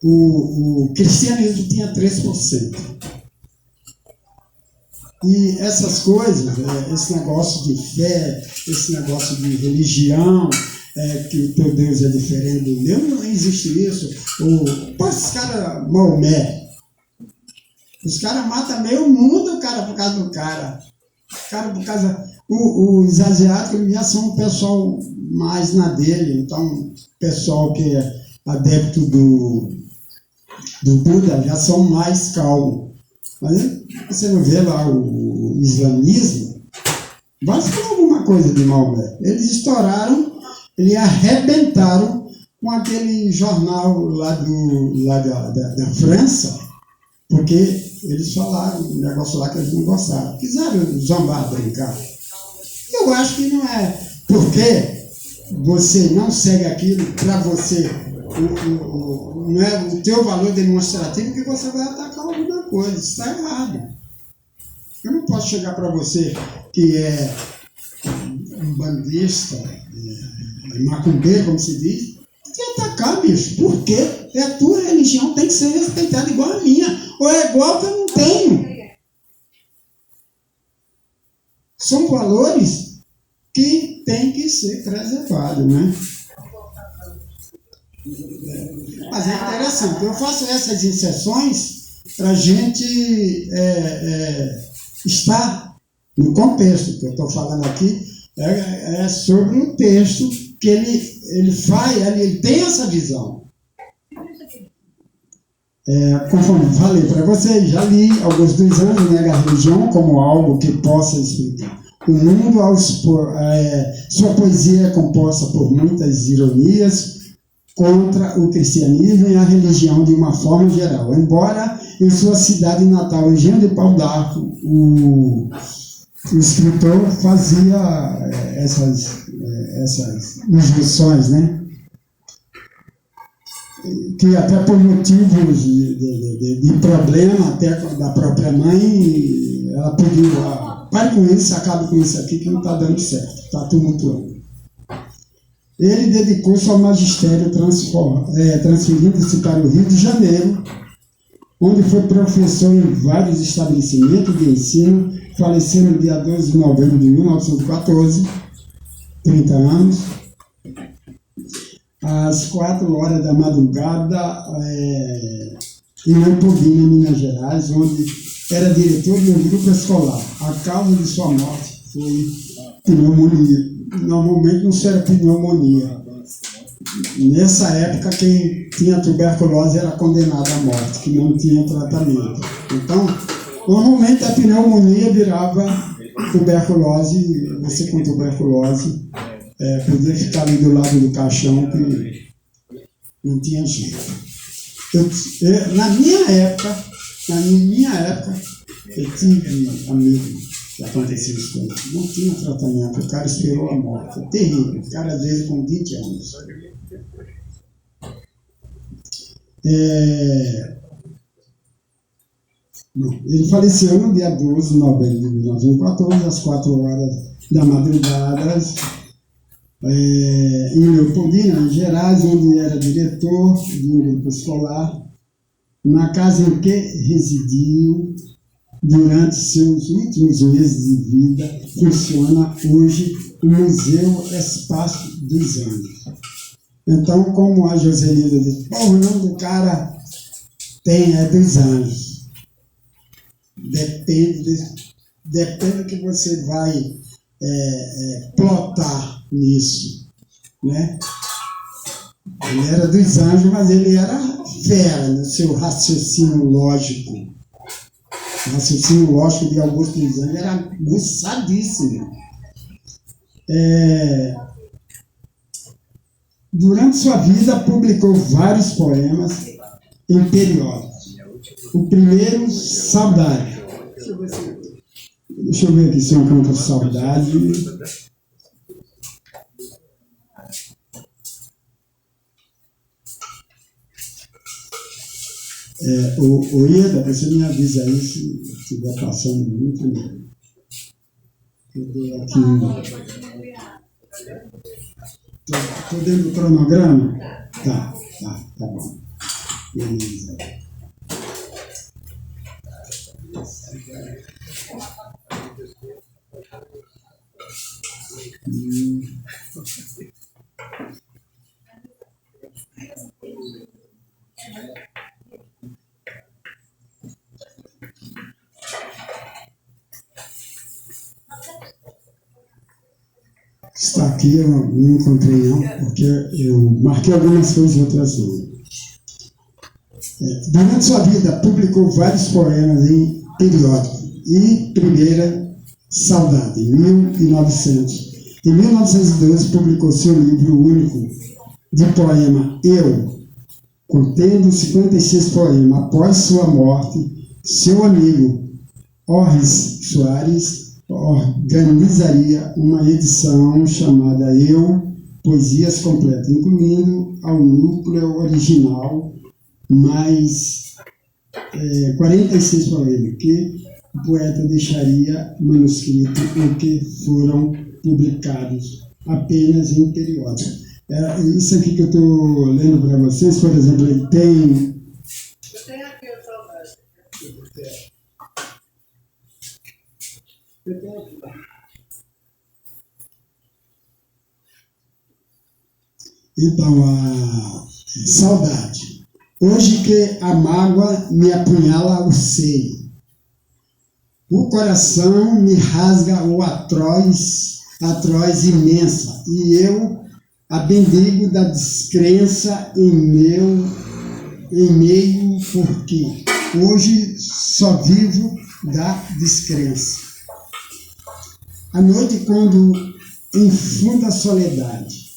o cristianismo tinha 3%. E essas coisas, esse negócio de fé, esse negócio de religião, que o teu Deus é diferente do meu, não existe isso. Os caras, Maomé, os caras matam meio mundo, o cara por causa do cara. Por causa. Os asiáticos já são um pessoal mais na dele, então, pessoal que é adepto do Buda já são mais calmos. Mas você não vê lá o islamismo, vai falar alguma coisa de Maomé. Eles estouraram, eles arrebentaram com aquele jornal lá da França, porque eles falaram um negócio lá que eles não gostaram. Quiseram zombar, brincar. Eu acho que não é porque você não segue aquilo para você, não é o teu valor demonstrativo que você vai atacar alguma coisa. Isso está errado. Eu não posso chegar para você que é um bandista, macumbeiro, como se diz, e atacar, bicho. Por quê? É a tua religião, tem que ser respeitada igual a minha. Ou é igual que eu não tenho. São valores que têm que ser preservados, né? Mas é interessante. Eu faço essas inserções para a gente estar no contexto que eu estou falando aqui, é sobre um texto que ele tem essa visão. Conforme falei para vocês, já li alguns dos anos, nega a religião como algo que possa explicar o mundo. Sua poesia é composta por muitas ironias contra o cristianismo e a religião de uma forma geral. Embora em sua cidade natal, Engenho de Pau d'Arco, o escritor fazia essas injunções, né? Que até por motivos de problema até da própria mãe, ela pediu, pare com isso, acabe com isso aqui que não está dando certo, está tumultuando. Ele dedicou-se ao magistério, transferindo-se para o Rio de Janeiro, onde foi professor em vários estabelecimentos de ensino, faleceu no dia 12 de novembro de 1914, 30 anos. Às 4 horas da madrugada, em Leopoldina, Minas Gerais, onde era diretor de um grupo escolar. A causa de sua morte foi pneumonia. Normalmente não era pneumonia. Nessa época, quem tinha tuberculose era condenado à morte, que não tinha tratamento. Então, normalmente a pneumonia virava tuberculose, você com tuberculose podia ficar ali do lado do caixão que não tinha jeito. Na minha época, eu tive amigos que aconteceu isso com ele. Não tinha tratamento, o cara esperou a morte. É terrível, o cara às vezes com 20 anos. Ele faleceu no dia 12 de novembro de 1914, às 4 horas da madrugada, em Leopoldina, Minas Gerais, onde era diretor de um grupo escolar, na casa em que residiu durante seus últimos meses de vida. Funciona hoje o Museu Espaço dos Anjos. Então, como a Joselina disse, o nome do cara é dos anjos. Depende do que você vai plotar nisso, né? Ele era dos anjos, mas ele era fera no seu raciocínio lógico. O raciocínio lógico de Augusto dos Anjos era aguçadíssimo. Durante sua vida, publicou vários poemas em periódicos. O primeiro, Saudade. Deixa eu ver aqui se eu encontro Saudade. O Ieda, você me avisa aí se estiver passando muito. Eu dou aqui. Estou dentro do cronograma? Tá bom. Beleza. Está aqui, eu não encontrei não, porque eu marquei algumas coisas e outras não. Durante sua vida, publicou vários poemas em periódico. E primeira, Saudade, em 1900. Em 1912, publicou seu livro único de poema Eu, contendo 56 poemas. Após sua morte, seu amigo Orris Soares organizaria uma edição chamada Eu, Poesias Completas, incluindo ao núcleo original mais 46 poemas, que o poeta deixaria manuscrito e que foram publicados apenas em periódico. Isso aqui que eu estou lendo para vocês, por exemplo, ele tem... Eu tenho aqui o Saudade. Então, a saudade. Hoje que a mágoa me apunhala o seio, o coração me rasga o atroz imensa, e eu a bendigo da descrença em meio, porque hoje só vivo da descrença. À noite, quando enfunda a soledade,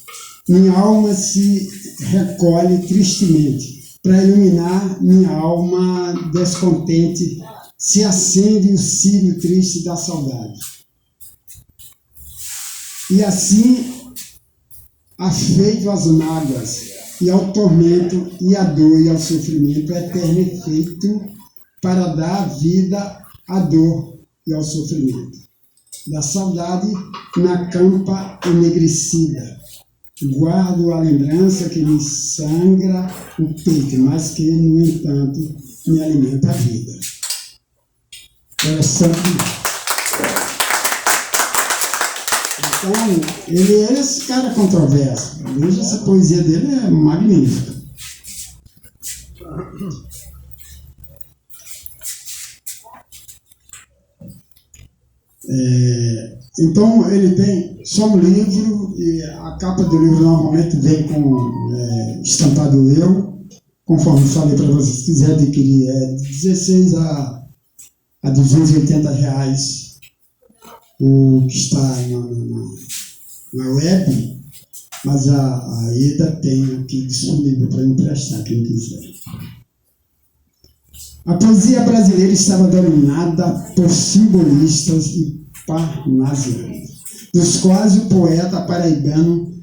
minha alma se recolhe tristemente. Para iluminar minha alma descontente, se acende o círio triste da saudade. E assim, afeito às mágoas, e ao tormento, e à dor, e ao sofrimento, eterno efeito, para dar vida à dor e ao sofrimento. Da saudade na campa enegrecida, guardo a lembrança que me sangra o peito, mas que, no entanto, me alimenta a vida. Interessante. Então, ele é esse cara controverso. Veja, essa poesia dele é magnífica. Então, ele tem só um livro, e a capa do livro normalmente vem com estampado Eu, conforme falei para vocês, se quiser adquirir, é 16 a R$280 o que está na web, mas a Eda tem aqui disponível para emprestar, quem quiser. A poesia brasileira estava dominada por simbolistas e parnasianos, dos quais o poeta paraibano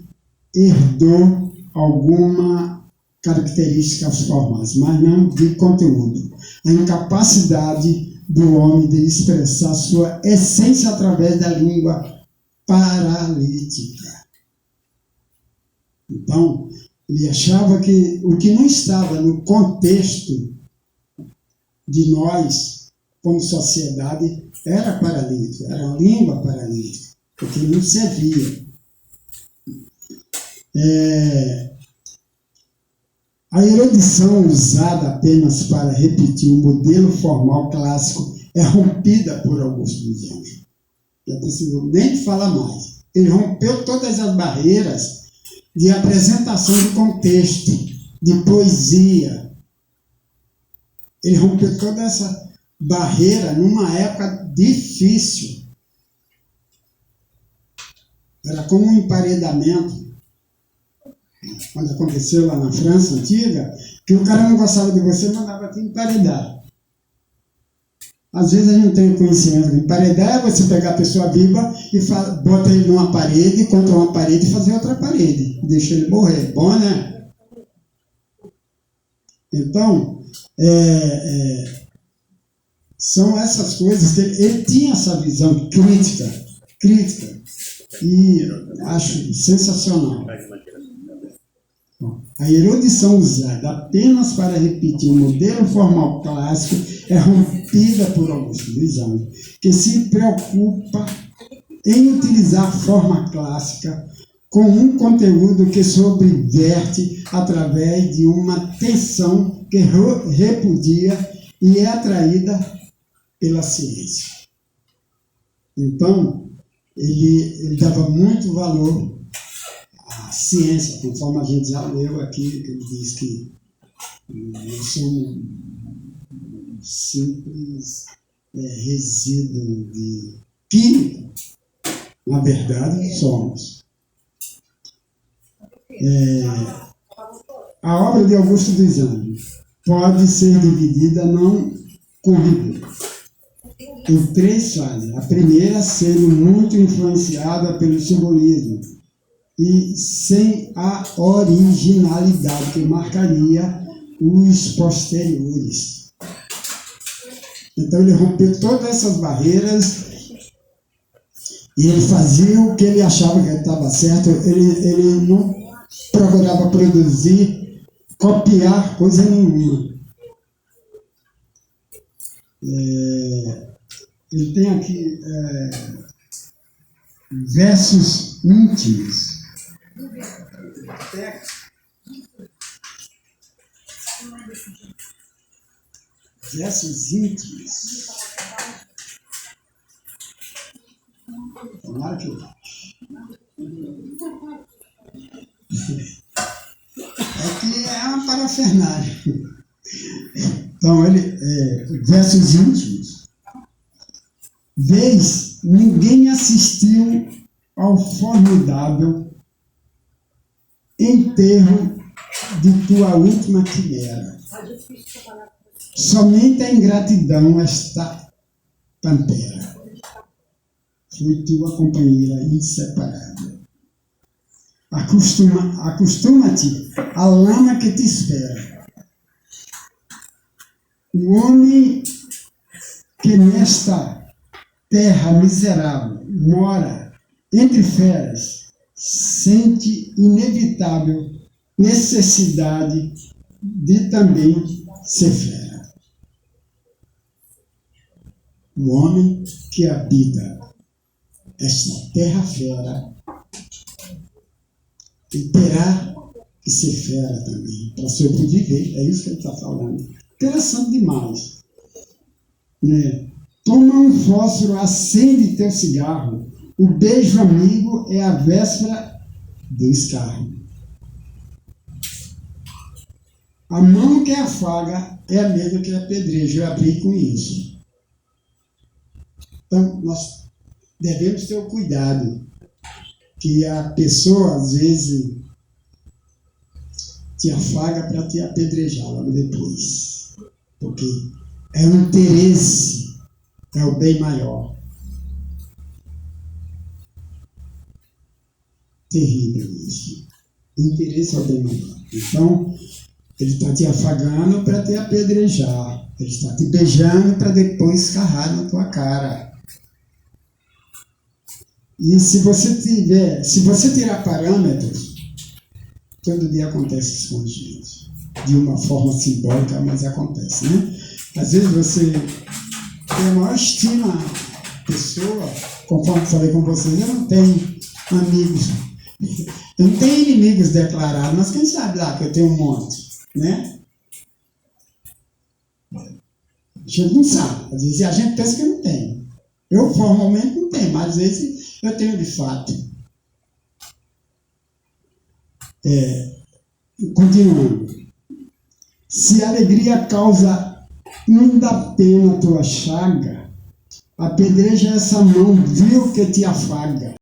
herdou alguma características formais, mas não de conteúdo. A incapacidade do homem de expressar sua essência através da língua paralítica. Então, ele achava que o que não estava no contexto de nós, como sociedade, era paralítico, era uma língua paralítica, porque não servia. A erudição usada apenas para repetir um modelo formal clássico é rompida por Augusto dos Anjos. Já precisou nem falar mais. Ele rompeu todas as barreiras de apresentação de contexto, de poesia. Ele rompeu toda essa barreira numa época difícil. Era como um emparedamento. Quando aconteceu lá na França antiga, que o cara não gostava de você, mandava te emparedar. Às vezes a gente não tem conhecimento de emparedar, é você pegar a pessoa viva e bota ele numa parede, contra uma parede e fazer outra parede. Deixa ele morrer. Bom, né? Então, são essas coisas que ele tinha essa visão crítica, e acho sensacional. A erudição usada apenas para repetir o modelo formal clássico é rompida por Augusto dos Anjos, que se preocupa em utilizar a forma clássica com um conteúdo que sobreverte através de uma tensão que repudia e é atraída pela ciência. Então, ele dava muito valor à ciência, conforme a gente já leu aqui, que ele diz que nós somos simples resíduo de química. Na verdade, somos. A obra de Augusto dos Anjos pode ser dividida não corrida em 3 fases. A primeira sendo muito influenciada pelo simbolismo e sem a originalidade que marcaria os posteriores. Então ele rompeu todas essas barreiras e ele fazia o que ele achava que estava certo. Ele não procurava produzir, copiar coisa nenhuma. Ele tem aqui versos íntimos. Versos íntimos. Tomara que eu aqui é uma parafernália. Então, versos íntimos. Vês, ninguém assistiu ao formidável enterro de tua última quimera. Somente a ingratidão está pantera. Fui tua companheira inseparável. Acostuma-te à lama que te espera. O homem que nesta terra miserável mora entre feras sente inevitável necessidade de também ser fera. O homem que habita esta terra fera e terá que ser fera também para sobreviver. É isso que ele está falando. Interessante demais. Toma um fósforo, acende teu cigarro. O beijo amigo é a véspera do escarro. A mão que afaga é a mesma que apedreja. Eu abri com isso. Então, nós devemos ter o cuidado que a pessoa, às vezes, te afaga para te apedrejar logo depois. Porque é o interesse, é o bem maior. Terrível isso. O interesse é o bem maior. Então, ele está te afagando para te apedrejar. Ele está te beijando para depois escarrar na tua cara. E se você tirar parâmetros, todo dia acontece isso com a gente. De uma forma simbólica, mas acontece, né? Às vezes você tem a maior estima à pessoa, conforme falei com vocês, eu não tenho amigos, eu não tenho inimigos declarados, mas quem sabe lá que eu tenho um monte, né? A gente não sabe, às vezes a gente pensa que não tem. Eu formalmente não tenho, mas às vezes eu tenho de fato. Continuando. Se a alegria causa ainda pena tua chaga, apedreja essa mão vil que te afaga.